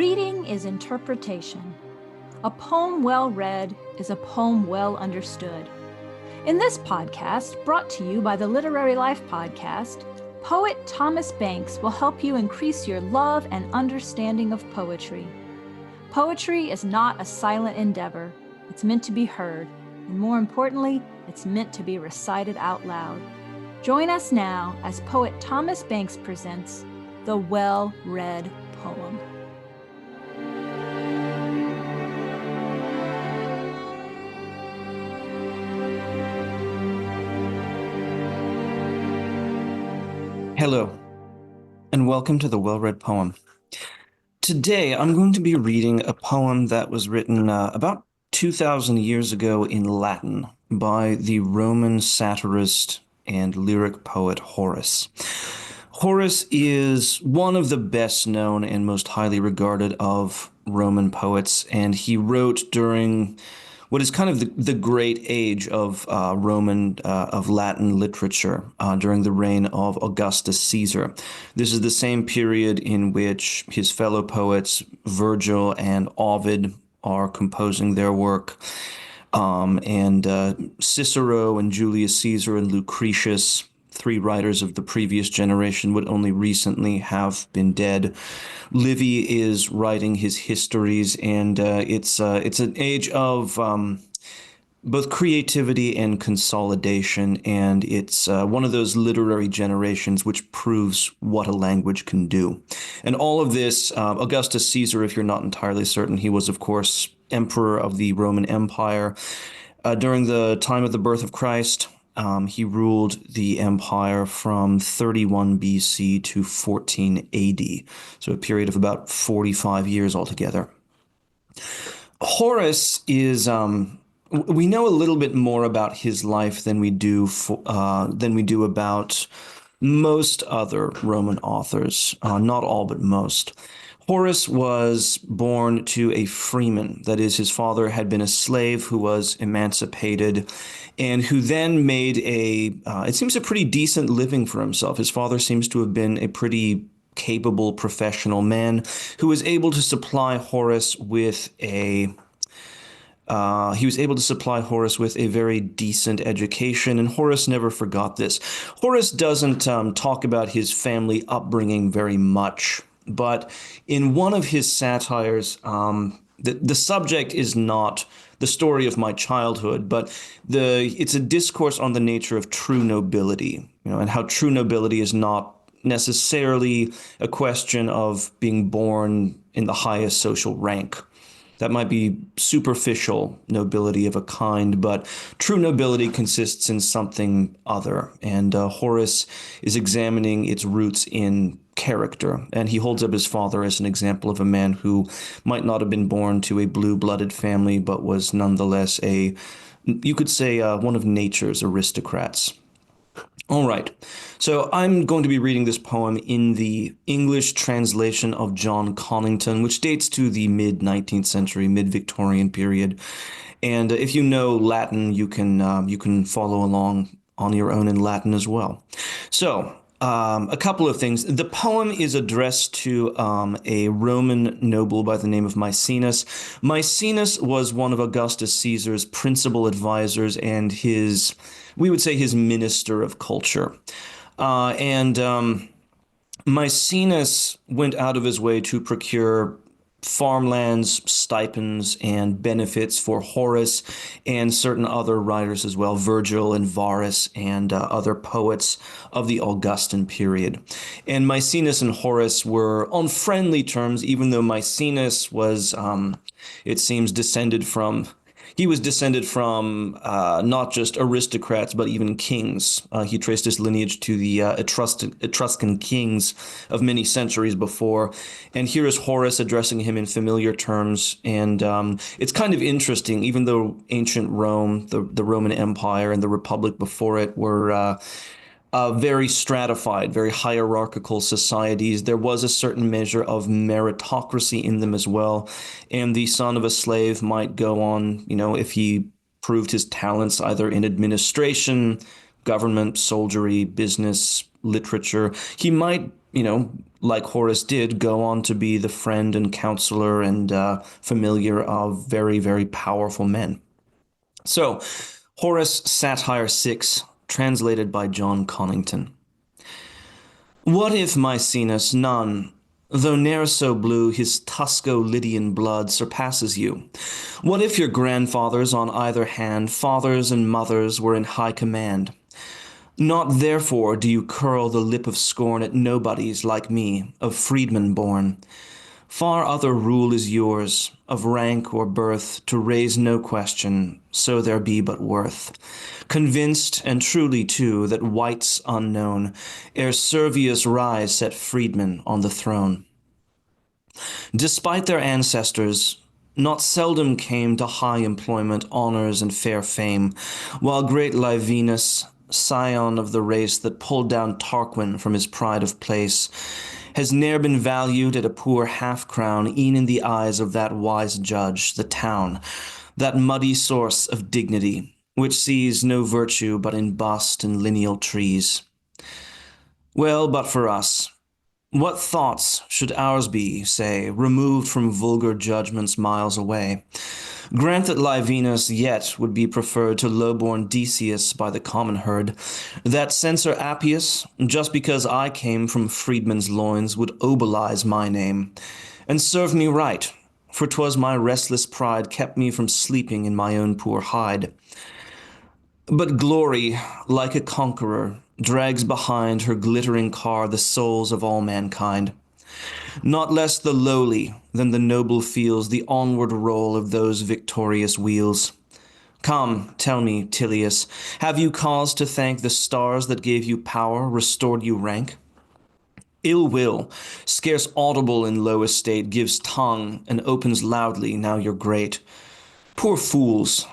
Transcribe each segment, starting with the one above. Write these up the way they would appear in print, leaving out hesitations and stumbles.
Reading is interpretation. A poem well read is a poem well understood. In this podcast, brought to you by the Literary Life podcast, poet Thomas Banks will help you increase your love and understanding of poetry. Poetry is not a silent endeavor. It's meant to be heard, and more importantly, it's meant to be recited out loud. Join us now as poet Thomas Banks presents The Well-Read Poem. Hello, and welcome to The Well-Read Poem. Today, I'm going to be reading a poem that was written about 2,000 years ago in Latin by the Roman satirist and lyric poet Horace. Horace is one of the best known and most highly regarded of Roman poets, and he wrote during what is kind of the great age of of Latin literature during the reign of Augustus Caesar. This is the same period in which his fellow poets Virgil and Ovid are composing their work, and Cicero and Julius Caesar and Lucretius, three writers of the previous generation, would only recently have been dead. Livy is writing his histories, and it's an age of both creativity and consolidation, and it's one of those literary generations which proves what a language can do. And all of this, Augustus Caesar, if you're not entirely certain, he was, of course, emperor of the Roman Empire. During the time of the birth of Christ, he ruled the empire from 31 BC to 14 AD, so a period of about 45 years altogether. Horace is, we know a little bit more about his life than we do about most other Roman authors, not all, but most. Horace was born to a freeman. That is, his father had been a slave who was emancipated and who then made it seems a pretty decent living for himself. His father seems to have been a pretty capable professional man who was able to supply Horace with a very decent education, and Horace never forgot this. Horace doesn't talk about his family upbringing very much, but in one of his satires, the subject is not the story of my childhood, but it's a discourse on the nature of true nobility, and how true nobility is not necessarily a question of being born in the highest social rank. That might be superficial nobility of a kind, but true nobility consists in something other, and Horace is examining its roots in character, and he holds up his father as an example of a man who might not have been born to a blue-blooded family, but was nonetheless you could say, one of nature's aristocrats. All right, so I'm going to be reading this poem in the English translation of John Conington, which dates to the mid-19th century, mid-Victorian period. And if you know Latin, you can follow along on your own in Latin as well. So, a couple of things. The poem is addressed to a Roman noble by the name of Maecenas. Maecenas was one of Augustus Caesar's principal advisors and we would say his minister of culture. Maecenas went out of his way to procure farmlands, stipends, and benefits for Horace and certain other writers as well, Virgil and Horace and other poets of the Augustan period. And Maecenas and Horace were on friendly terms, even though Maecenas was, it seems, descended from not just aristocrats, but even kings. He traced his lineage to the Etruscan kings of many centuries before. And here is Horace addressing him in familiar terms. And it's kind of interesting, even though ancient Rome, the Roman Empire, and the Republic before it were very stratified, very hierarchical societies. There was a certain measure of meritocracy in them as well. And the son of a slave might go on, if he proved his talents either in administration, government, soldiery, business, literature. He might, like Horace did, go on to be the friend and counselor and familiar of very, very powerful men. So, Horace Satire 6, translated by John Conington. What if Maecenas none, though ne'er so blue, his Tusco-Lydian blood surpasses you? What if your grandfathers on either hand, fathers and mothers, were in high command? Not therefore do you curl the lip of scorn at nobodies like me, of freedmen born. Far other rule is yours, of rank or birth, to raise no question, so there be but worth. Convinced, and truly too, that whites unknown, ere Servius rise, set freedmen on the throne. Despite their ancestors, not seldom came to high employment, honors, and fair fame, while great Livinus, scion of the race that pulled down Tarquin from his pride of place, has ne'er been valued at a poor half-crown, e'en in the eyes of that wise judge, the town, that muddy source of dignity, which sees no virtue but in bust and lineal trees. Well, but for us, what thoughts should ours be, say, removed from vulgar judgments miles away? Grant that Livinus yet would be preferred to low-born Decius by the common herd, that censor Appius, just because I came from freedmen's loins, would obelize my name, and serve me right, for 'twas my restless pride kept me from sleeping in my own poor hide. But glory, like a conqueror, drags behind her glittering car the souls of all mankind. Not less the lowly than the noble feels the onward roll of those victorious wheels. Come, tell me, Tilius, have you cause to thank the stars that gave you power, restored you rank? Ill will, scarce audible in low estate, gives tongue and opens loudly now you're great. Poor fools,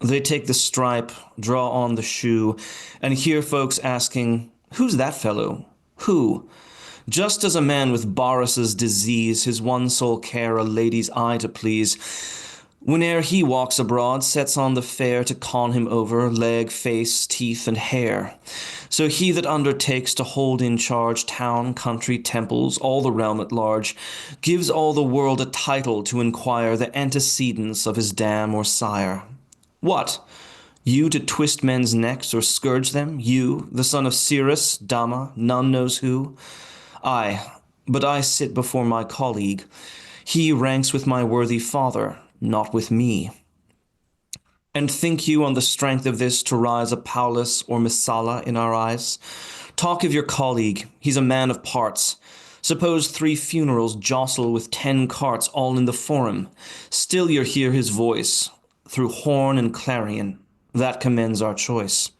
they take the stripe, draw on the shoe, and hear folks asking, "Who's that fellow? Who?" Just as a man with Barras's disease, his one sole care a lady's eye to please, whene'er he walks abroad, sets on the fair to con him over, leg, face, teeth, and hair. So he that undertakes to hold in charge town, country, temples, all the realm at large, gives all the world a title to inquire the antecedents of his dam or sire. What? You to twist men's necks or scourge them? You, the son of Cyrus, Dama, none knows who? Aye, but I sit before my colleague. He ranks with my worthy father, not with me. And think you on the strength of this to rise a Paulus or Messala in our eyes? Talk of your colleague, he's a man of parts. Suppose 3 funerals jostle with 10 carts all in the forum. Still you hear his voice, through horn and clarion. That commends our choice.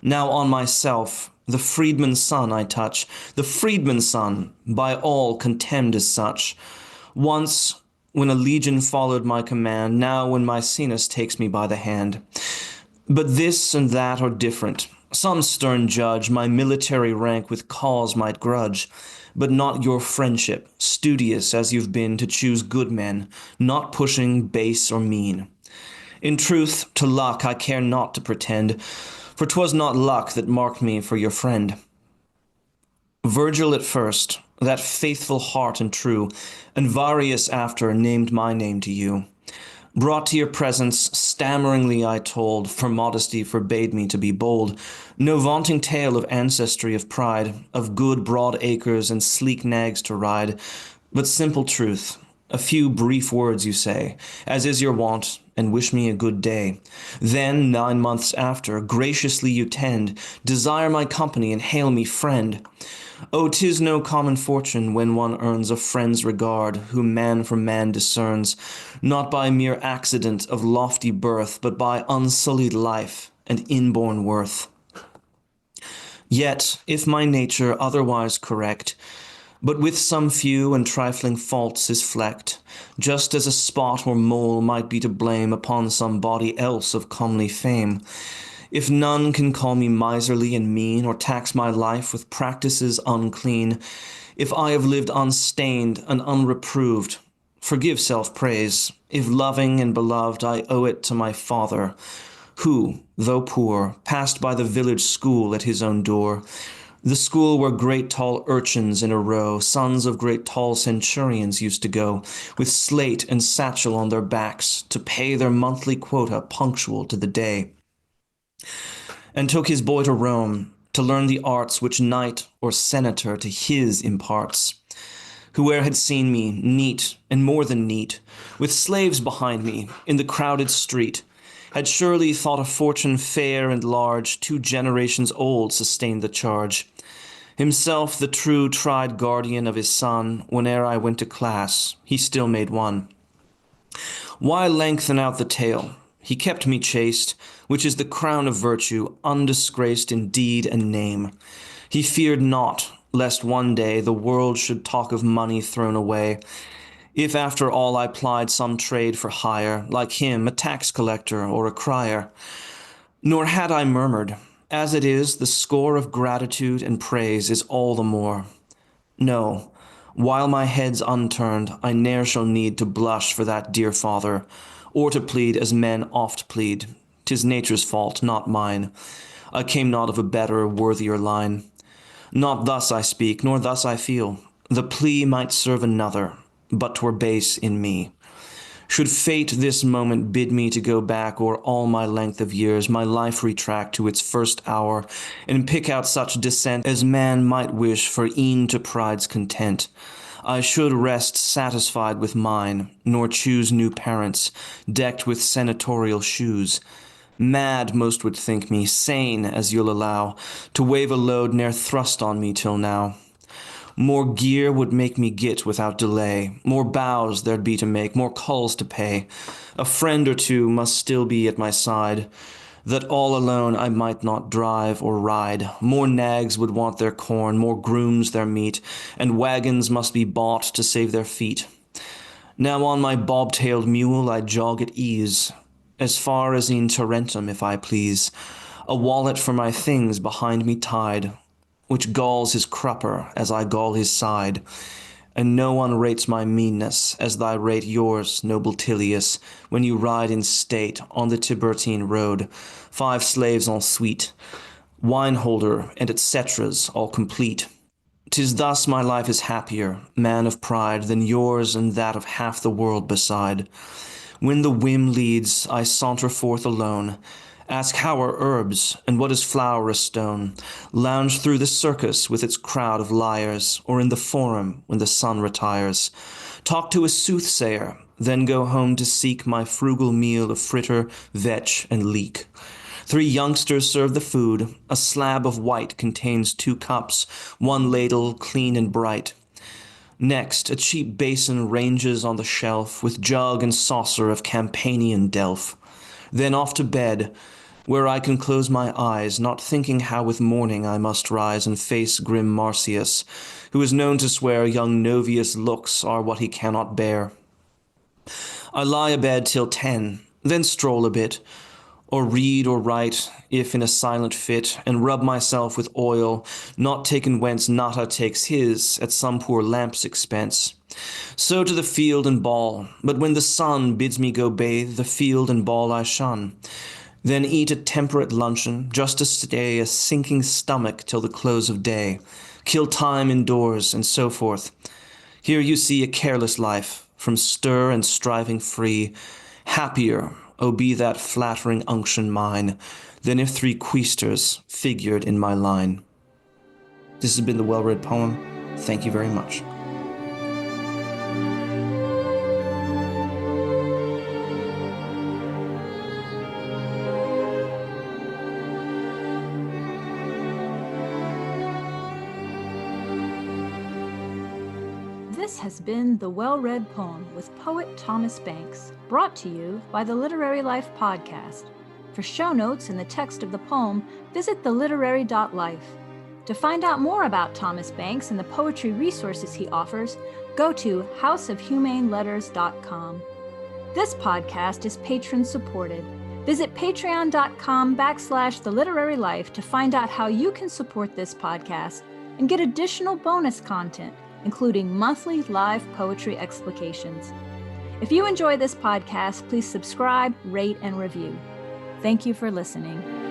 Now on myself, the freedman's son I touch, the freedman's son, by all contemned as such. Once, when a legion followed my command, now when Maecenas takes me by the hand. But this and that are different. Some stern judge my military rank with cause might grudge, but not your friendship, studious as you've been to choose good men, not pushing, base, or mean. In truth, to luck I care not to pretend, for 'twas not luck that marked me for your friend. Virgil at first, that faithful heart and true, and Varius after named my name to you. Brought to your presence, stammeringly I told, for modesty forbade me to be bold, no vaunting tale of ancestry of pride, of good broad acres and sleek nags to ride, but simple truth. A few brief words you say, as is your wont, and wish me a good day. Then, 9 months after, graciously you tend, desire my company, and hail me friend. Oh, 'tis no common fortune when one earns a friend's regard, whom man from man discerns, not by mere accident of lofty birth, but by unsullied life and inborn worth. Yet, if my nature otherwise correct, but with some few and trifling faults is flecked, just as a spot or mole might be to blame upon some body else of comely fame, if none can call me miserly and mean, or tax my life with practices unclean, if I have lived unstained and unreproved, forgive self-praise, if loving and beloved I owe it to my Father, who, though poor, passed by the village school at his own door, the school where great tall urchins in a row, sons of great tall centurions, used to go, with slate and satchel on their backs, to pay their monthly quota punctual to the day, and took his boy to Rome, to learn the arts which knight or senator to his imparts. Whoe'er had seen me, neat and more than neat, with slaves behind me, in the crowded street, had surely thought a fortune fair and large, 2 generations old, sustained the charge. Himself the true tried guardian of his son, whene'er I went to class, he still made one. Why lengthen out the tale? He kept me chaste, which is the crown of virtue, undisgraced in deed and name. He feared not, lest one day the world should talk of money thrown away, if after all I plied some trade for hire, like him, a tax collector or a crier. Nor had I murmured. As it is, the score of gratitude and praise is all the more. No, while my head's unturned, I ne'er shall need to blush for that dear father, or to plead as men oft plead. 'Tis nature's fault, not mine. I came not of a better, worthier line. Not thus I speak, nor thus I feel. The plea might serve another, but 'twere base in me. Should fate this moment bid me to go back o'er all my length of years, my life retract to its first hour, and pick out such descent as man might wish for e'en to pride's content, I should rest satisfied with mine, nor choose new parents, decked with senatorial shoes. Mad most would think me, sane, as you'll allow, to wave a load ne'er thrust on me till now. More gear would make me get without delay, more bows there'd be to make, more calls to pay. A friend or two must still be at my side, that all alone I might not drive or ride. More nags would want their corn, more grooms their meat, and wagons must be bought to save their feet. Now on my bob-tailed mule I jog at ease, as far as in Tarentum if I please, a wallet for my things behind me tied, which galls his crupper as I gall his side. And no one rates my meanness as thy rate yours, noble Tilius, when you ride in state on the Tiburtine road, 5 slaves en suite, wine-holder and et ceteras all complete. 'Tis thus my life is happier, man of pride, than yours and that of half the world beside. When the whim leads, I saunter forth alone, ask how are herbs, and what is flour a stone, lounge through the circus with its crowd of liars, or in the forum when the sun retires, talk to a soothsayer, then go home to seek my frugal meal of fritter, vetch, and leek. 3 youngsters serve the food, a slab of white contains 2 cups, 1 ladle clean and bright. Next, a cheap basin ranges on the shelf, with jug and saucer of Campanian delf. Then off to bed, where I can close my eyes, not thinking how with morning I must rise and face grim Marcius, who is known to swear young Novius' looks are what he cannot bear. I lie abed till 10, then stroll a bit, or read or write, if in a silent fit, and rub myself with oil, not taken whence Nata takes his, at some poor lamp's expense. So to the field and ball, but when the sun bids me go bathe, the field and ball I shun. Then eat a temperate luncheon, just to stay a sinking stomach till the close of day, kill time indoors, and so forth. Here you see a careless life, from stir and striving free, happier, oh be that flattering unction mine, than if 3 quaestors figured in my line. This has been the well-read poem. Thank you very much. This has been The Well-Read Poem with poet Thomas Banks, brought to you by the Literary Life podcast. For show notes and the text of the poem, visit theliterary.life. To find out more about Thomas Banks and the poetry resources he offers, go to houseofhumaneletters.com. This podcast is patron-supported. Visit patreon.com/theliterarylife to find out how you can support this podcast and get additional bonus content, including monthly live poetry explications. If you enjoy this podcast, please subscribe, rate, and review. Thank you for listening.